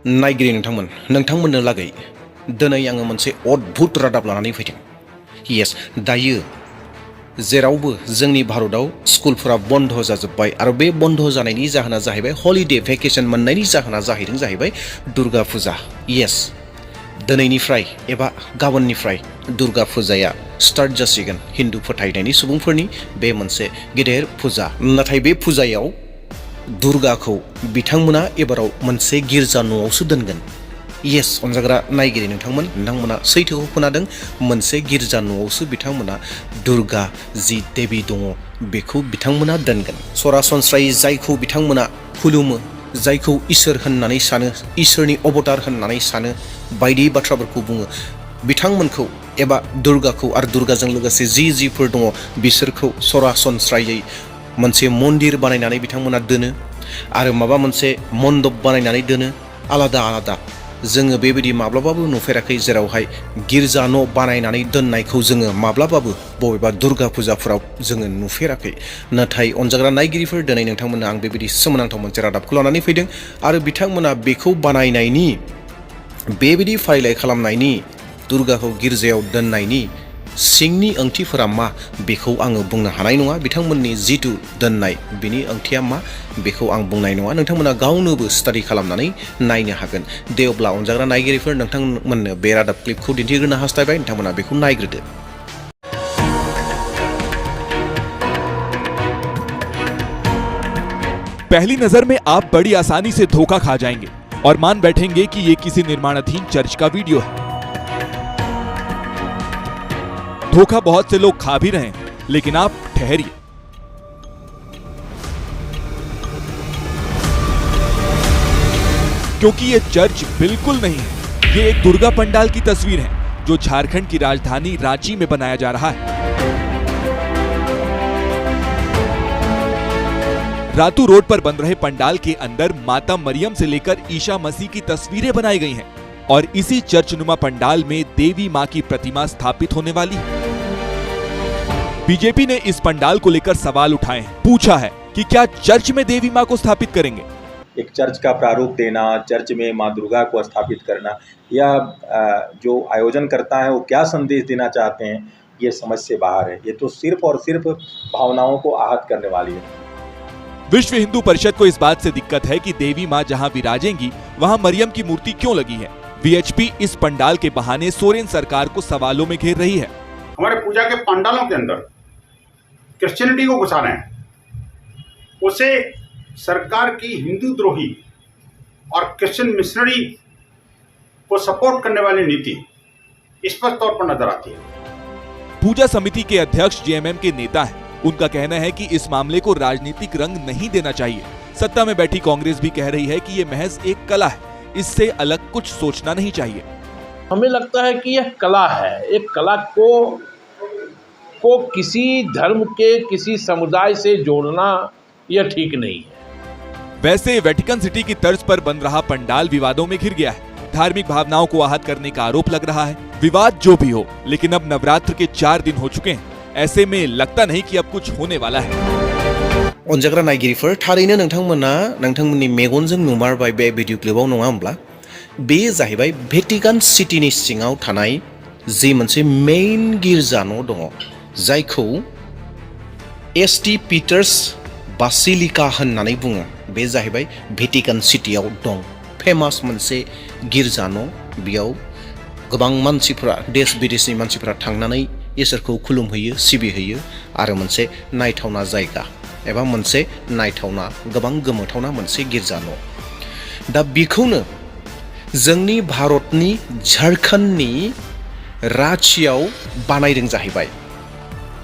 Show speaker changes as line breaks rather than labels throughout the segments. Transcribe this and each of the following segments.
नायगिरि नोंथांमोननो लागै दिनै आङो मोनसे अद्भुत रादाब लानानै फैदों। येस, दायो जेरावबो जोंनि भारताव स्कुलफोरा बन्द जाजोब्बाय आरो बे बन्द जानायनि जाहोना जाहैबाय हलिडे भेकेसन मोननायनि जाहोना जाहैबाय दुर्गा फुजा। येस, दिनैनिफ्राय एबा गाबोननिफ्राय दुर्गा फुजाया स्टार्ट जासिगोन। हिन्दु फोथायनायनि सुबुंफोरनि बे मोनसे गेदेर फुजा। नाथाय बे फुजायाव दुर्गाखौ बिथांमोना एबाराव मोनसे गिर्जा न'आवसो दोनगोन। येस, अनजाग्रा नायगिरि नोंथांमोना सैथोखौ खोनादों। मोनसे गिर्जा न'आवसो बिथांमोना दुर्गा जि देबि दङ बेखौ बिथांमोना दोनगोन। सरासनस्रायै जायखौ बिथांमोना खुलुमो, जायखौ इसोर होननानै सानो, इसोरनि अबतार होननानै सानो, बायदि बाथ्राफोरखौ बुङो, बिथांमोनखौ एबा दुर्गाखौ आरो दुर्गाजों लोगोसे जिफोर दङ बिसोरखौ सरासनस्रायै मोनसे मन्दिर बानायनानै बिथांमोना दोनो आरो माबा मोनसे मन्दप बानायनानै दोनो। आलादा जोङो बेबायदि माब्लाबाबो नुफेराखै, जेरावहाय गिर्जा न' बानायनानै दोननायखौ जोङो माब्लाबाबो बबेबा दुर्गा फुजाफोराव जोङो नुफेराखै। नाथाय अनजाग्रा नायगिरिफोर, दिनै नोंथांमोननो आं बेबायदि सोमोनांथाव मोनसे रादाबखौ लानानै फैदों आरो बिथांमोना बेखौ बानायनायनि, बेबायदि फारिलाइ खालामनायनि, दुर्गाखौ गिर्जायाव दोननायनि सिंनि ओंथिफोरा मा बेखौ आङो बुंनो हानाय नङा। बिथांमोननि जिथु दोननाय बिनि ओंथिया मा बेखौ आं बुंनाय नङा। नोंथांमोना गावनोबो स्टाडि खालामनानै नायनो हागोन। दे अब्ला अनजाग्रा नायगिरिफोर, नोंथांमोननो बे रादाब क्लिपखौ दिन्थिग्रोनो हास्थायबाय। नोंथांमोना बेखौ नायग्रोदो।
पहली नजर में आप बड़ी आसानी से धोखा खा जाएंगे और मान बैठेंगे कि ये किसी निर्माणाधीन चर्च का वीडियो है। धोखा बहुत से लोग खा भी रहे हैं, लेकिन आप ठहरिए। क्योंकि ये चर्च बिल्कुल नहीं है। ये एक दुर्गा पंडाल की तस्वीर है जो झारखंड की राजधानी रांची में बनाया जा रहा है। रातू रोड पर बन रहे पंडाल के अंदर माता मरियम से लेकर ईसा मसीह की तस्वीरें बनाई गई हैं और इसी चर्चनुमा पंडाल में देवी मां की प्रतिमा स्थापित होने वाली है। बीजेपी ने इस पंडाल को लेकर सवाल उठाए हैं, पूछा है कि क्या चर्च में देवी मां को स्थापित करेंगे।
एक चर्च का प्रारूप देना, चर्च में मां दुर्गा को स्थापित करना, या जो आयोजन करता है वो क्या संदेश देना चाहते हैं, ये समझ से बाहर है। ये तो सिर्फ और सिर्फ भावनाओं को आहत करने वाली है।
विश्व हिंदू परिषद को इस बात से दिक्कत है कि देवी मां जहां विराजेंगी वहां मरियम की मूर्ति क्यों लगी है। वीएचपी इस पंडाल के बहाने सोरेन सरकार को सवालों में घेर रही है।
हमारे पूजा के पंडालों के अंदर क्रिश्चियनिटी को घुसा रहे हैं, उसे सरकार की हिंदू द्रोही और क्रिश्चियन मिशनरी को सपोर्ट करने वाली नीति स्पष्ट तौर पर नजर आती है।
पूजा समिति के अध्यक्ष जेएमएम के नेता हैं। उनका कहना है कि इस मामले को राजनीतिक रंग नहीं देना चाहिए। सत्ता में बैठी कांग्रेस भी कह रही है कि ये महज एक कला है, इससे अलग कुछ सोचना नहीं चाहिए।
हमें लगता है कि यह कला है। एक कला को किसी धर्म के, किसी समुदाय से जोड़ना यह ठीक नहीं है।
वैसे वेटिकन सिटी की तर्ज पर बन रहा पंडाल विवादों में घिर गया है। धार्मिक भावनाओं को आहत करने का आरोप लग रहा है। विवाद जो भी हो, लेकिन अब नवरात्र के 4 दिन हो चुके हैं। ऐसे में लगता नहीं कि अब कुछ होने वाला है।
अनजाग्रा नायगिरिफोर, थारैनो नोंथांमोननि मेगनजों नुमारबाय बे भिडिअ क्लिपाव, नङा होमब्ला? बे जाहैबाय भेटिकान सिटीनि सिङाव थानाय जि मोनसे मेइन गिर्जा न' दङ, जायखौ एसटी पिटार्स बासिलिका होननानै बुङो। बे जाहैबाय भेटिकान सिटीआव दं, फेमास मोनसे गिर्जा न'। बेयाव गोबां मानसिफोरा, देश विदेशनि मानसिफोरा थांनानै इसोरखौ खुलुमहैयो, सिबिहैयो आरो मोनसे नायथावना जायगा एबा मोनसे नायथावना, गोबां गोमोथावना मोनसे गिर्जा न'। दा बेखौनो जोंनि भारतनि झारखंडनि रांचियाव बानायदों जाहैबाय।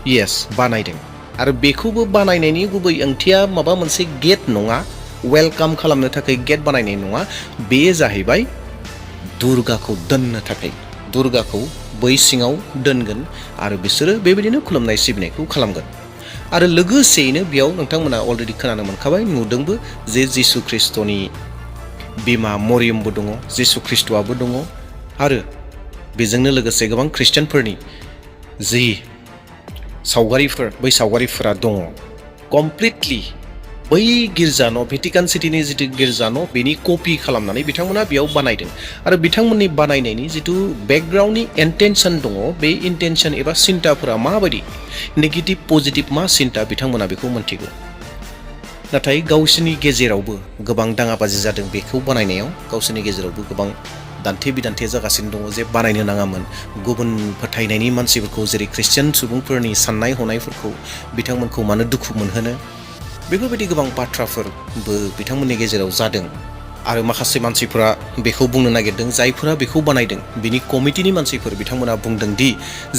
येस, बानायदों। आरो बेखौबो बानायनायनि गुबै ओंथिया माबा मोनसे गेट नङा, वेलकाम खालामनो थाखाय गेट बानायनाय नङा। बे जाहैबाय दुर्गाखौ दोननो थाखाय। दुर्गाखौ बै सिङाव दोनगोन आरो बिसोरो बेबायदिनो खुलुमनाय सिबिनायखौ खालामगोन। आरो लोगोसेयैनो बेयाव नोंथांमोना अलरेडि खोनानो मोनखाबाय, नुदोंबो जे जिसु ख्रिस्टनि बिमा मरियमबो दङ, जिसु ख्रिस्टआबो दङ आरो बेजोंनो लोगोसे गोबां ख्रिस्टियानफोरनि जि सावगारिफोर, बै सावगारिफोरा दङ। कमप्लिटलि बै गिर्जा न' भेटिकान सिटिनि जितु गिर्जा न' बेनि कपि खालामनानै बिथांमोना बेयाव बानायदों आरो बिथांमोननि बानायनायनि जितु बेकग्राउन्डनि इन्टेनसन दङ बे इन्टेनसन एबा सिन्ताफोरा माबायदि नेगेटिभ पजिटिभ मा सिन्ता बिथांमोना बेखौ मोन्थिगौ नाथाय गावसोरनि गेजेरावबो गोबां दाङाबाजि जादों बेखौ बानायनायाव गावसोरनि गेजेरावबो गोबां दान्थे बिदान्थे जागासिनो दङ जे बानायनो नाङामोन गुबुन फोथायनायनि मानसिफोरखौ जेरै ख्रिस्टियान सुबुंफोरनि साननाय हनायफोरखौ बिथांमोनखौ मानो दुखु मोनहोनो बेफोरबायदि गोबां बाथ्राफोरबो बिथांमोननि गेजेराव जादों आरो माखासे मानसिफोरा बेखौ बुंनो नागिरदों जायफोरा बेखौ बानायदों बिनि कमिटिनि मानसिफोर बिथांमोना बुंदों दि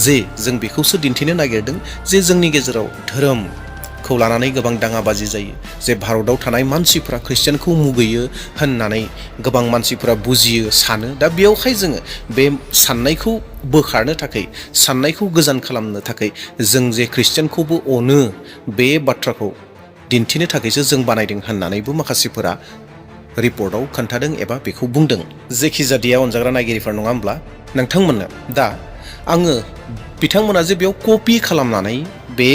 जे जों बेखौसो दिन्थिनो नागिरदों जे जोंनि गेजेराव धोरोमखौ लानानै गोबां दाङाबाजि जायो जे भारताव थानाय मानसिफोरा ख्रिस्टियानखौ मुगैयो होननानै गोबां मानसिफोरा बुजियो सानो दा बेयावहाय जोङो बे साननायखौ बोखारनो थाखाय साननायखौ गोजान खालामनो थाखाय जों जे ख्रिस्टियानखौबो अनो बे बाथ्राखौ दिन्थिनो थाखायसो जों बानायदों होननानैबो माखासेफोरा रिपर्टआव खोन्थादों एबा बेखौ बुंदों जेखिजाया अनजाग्रा नायगिरिफोर नङा होमब्ला नोंथांमोननो दा आङो बिथांमोना जे बेयाव कपि खालामनानै बे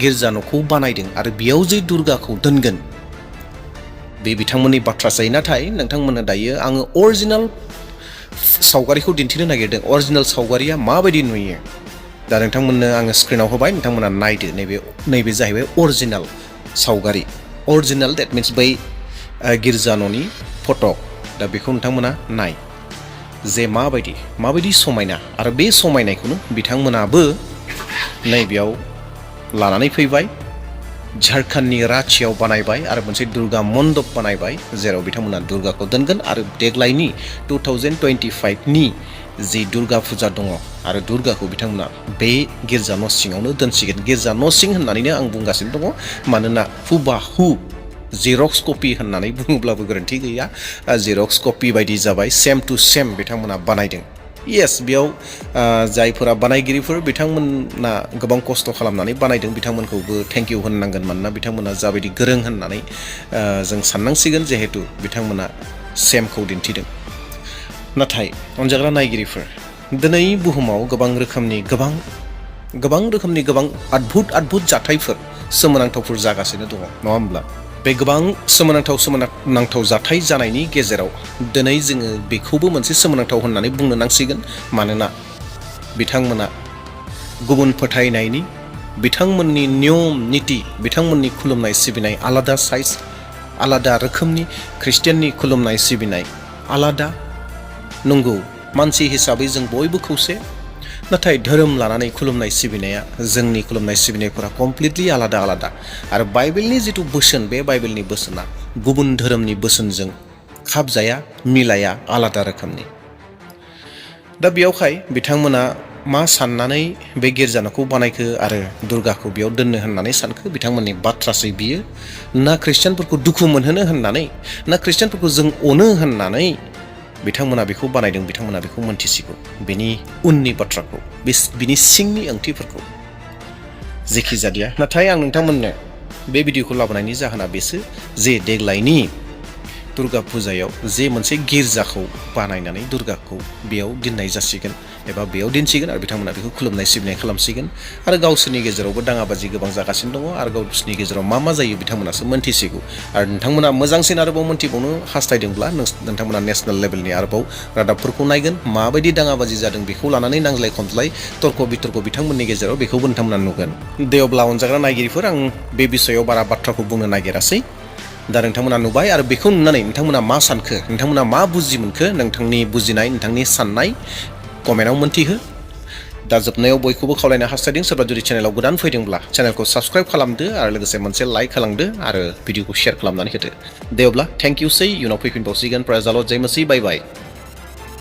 गिर्जा न'खौ बानायदों आरो बेयाव जे दुर्गाखौ दोनगोन बे बिथांमोननि बाथ्रा जायो नाथाय नोंथांमोननो दायो आङो अरिजिनेल सावगारिखौ दिन्थिनो नागिरदों अरिजिनेल सावगारिया माबायदि नुयो दा नोंथांमोननो आङो स्क्रिनाव होबाय नोंथांमोना नायदो नैबे जाहैबाय अरिजिनेल सावगारि अरिजिनेल देट मिन्स बै गिर्जा न'नि फट' दा बेखौ नोंथांमोना नाय जे माबायदि समायना आरो बे समायनायखौनो बिथांमोनाबो नैबेयाव लानानै फैबाय झारखन्डनि रांचीयाव बानायबाय आरो मोनसे दुर्गा मण्डप बानायबाय जेराव बिथांमोना दुर्गाखौ दोनगोन आरो देग्लायनि 2025नि जि दुर्गा फुजा दङ आरो दुर्गाखौ बिथांमोना बे गिर्जा न' सिङावनो दोनसिगोन गिर्जा न' सिं होननानैनो आं बुंगासिनो दङ मानोना हुबाहु जेरक्स कपि होननानै बुङोब्लाबो गोरोन्थि गैया जेरक्स कपि बायदि जाबाय सेम टु सेम बिथांमोना बानायदों येस बेयाव जायफोरा बानायगिरिफोर बिथांमोना गोबां खस्थ' खालामनानै बानायदों बिथांमोनखौबो थेंक इउ होननांगोन मानोना बिथांमोना जाबायदि गोरों होननानै जों साननांसिगोन जिहेतु बिथांमोना सेमखौ दिन्थिदों नाथाय अनजाग्रा नायगिरिफोर दिनै बुहुमाव गोबां रोखोमनि गोबां आदभुत जाथायफोर सोमोनांथावफोर जागासिनो दङ नङा होमब्ला बे गोबां सोमोनांथाव जाथाय जानायनि गेजेराव दिनै जोङो बेखौबो मोनसे सोमोनांथाव होननानै बुंनो नांसिगोन मानोना बिथांमोना गुबुन फोथायनायनि बिथांमोननि नियम निति बिथांमोननि खुलुमनाय सिबिनाय आलादा साइज आलादा रोखोमनि ख्रिस्टियाननि खुलुमनाय सिबिनाय आलादा नंगौ मानसि हिसाबै जों बयबो खौसे नाथाय धोरोम लानानै खुलुमनाय सिबिनाया जोंनि खुलुमनाय सिबिनायफोरा कमप्लिटलि आलादा आरो बाइबेलनि जिथु बोसोन बे बाइबेलनि बोसोना गुबुन धोरोमनि बोसोनजों खाबजाया मिलाया आलादा रोखोमनि दा बेयावहाय बिथांमोना मा साननानै बे गिर्जा न'खौ बानायखो आरो दुर्गाखौ बेयाव दोननो होननानै सानखो बिथांमोननि बाथ्रासै बियो ना ख्रिस्टियानफोरखौ दुखु मोनहोनो होननानै ना ख्रिस्टियानफोरखौ जों अनो होननानै बिथांमोना बेखौ बानायदों बिथांमोना बेखौ मोनथिसिगौ बेनि उननि बाथ्राखौ बिनि सिंनि ओंथिफोरखौ जेखि जादिया नाथाय आं नोंथांमोननो बे भिडिअखौ लाबोनायनि जाहोना बेसो जे देग्लायनि दुर्गा फुजायाव जे मोनसे गिर्जाखौ बानायनानै दुर्गाखौ बेयाव दोननाय जासिगोन एबा बेयाव दिन्थिगोन आरो बिथांमोना बेखौ खुलुमनाय सिबिनाय खालामसिगोन आरो गावसोरनि गेजेरावबो दाङाबाजि गोबां जागासिनो दङ आरो गावसोरनि गेजेराव मा जायो बिथांमोनासो मोनथिसिगौ आरो नोंथांमोना मोजांसिन आरोबाव मोनथिबावनो हास्थायदोंब्ला नोंथांमोना नेसनेल लेभेलनि आरोबाव रादाबफोरखौ नायगोन माबायदि दाङाबाजि जादों बेखौ लानानै नांज्लाय खमज्लाय तर्क बितर्क बिथांमोननि गेजेराव बेखौबो नोंथांमोना नुगोन दे अब्ला अनजाग्रा नायगिरिफोर आं बे बिसयाव बारा बाथ्राखौ बुंनो नागिरासै दा नोंथांमोना नुबाय आरो बेखौ नुनानै नोंथांमोना मा सानखो नोंथांमोना मा बुजि मोनखो नोंथांनि बुजिनाय नोंथांनि साननाय कमेन्टआव मोन्थिहो दा जोबनायाव बयखौबो खावलायनो हास्थायदों सोरबा जुदि चेनेलाव गोदान फैदोंब्ला चेनेलखौ साबस्क्राइब खालामदो आरो लोगोसे मोनसे लाइक खालामदो आरो भिडिअखौ शेयार खालामनानै होदो दे अब्ला थेंक इउ सै इयुनाव फैफिनबावसिगोन प्राइज आलट जय मसि बाय बाय